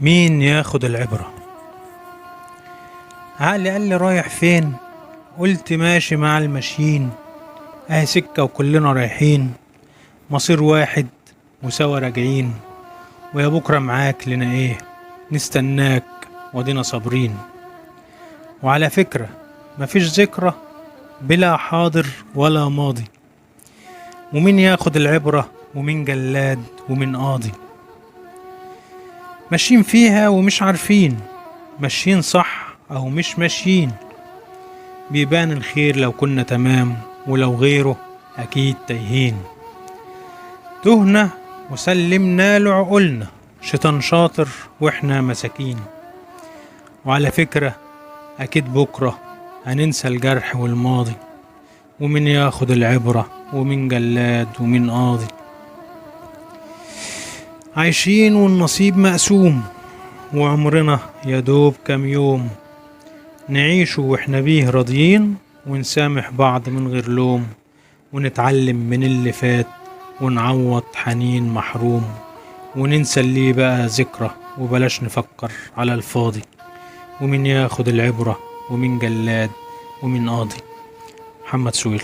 مين ياخد العبرة؟ عقلي قال لي رايح فين؟ قلت ماشي مع الماشيين، اهي سكة وكلنا رايحين، مصير واحد وسوا راجعين، ويا بكرة معاك لنا ايه، نستناك ودينا صابرين. وعلى فكرة مفيش ذكرى بلا حاضر ولا ماضي، ومين ياخد العبرة ومين جلاد ومين قاضي. ماشيين فيها ومش عارفين ماشيين صح أو مش ماشيين، بيبان الخير لو كنا تمام ولو غيره أكيد تايهين. تهنا وسلمنا له عقولنا، شيطان شاطر وإحنا مساكين. وعلى فكرة أكيد بكرة هننسى الجرح والماضي، ومين ياخد العبرة ومين جلاد ومين قاضي. عايشين والنصيب مقسوم، وعمرنا يدوب كام يوم، نعيش واحنا بيه راضيين، ونسامح بعض من غير لوم، ونتعلم من اللي فات ونعوض حنين محروم، وننسى اللي بقى ذكرى وبلاش نفكر على الفاضي. ومين ياخد العبرة ومين جلاد ومين قاضي. محمد سويل.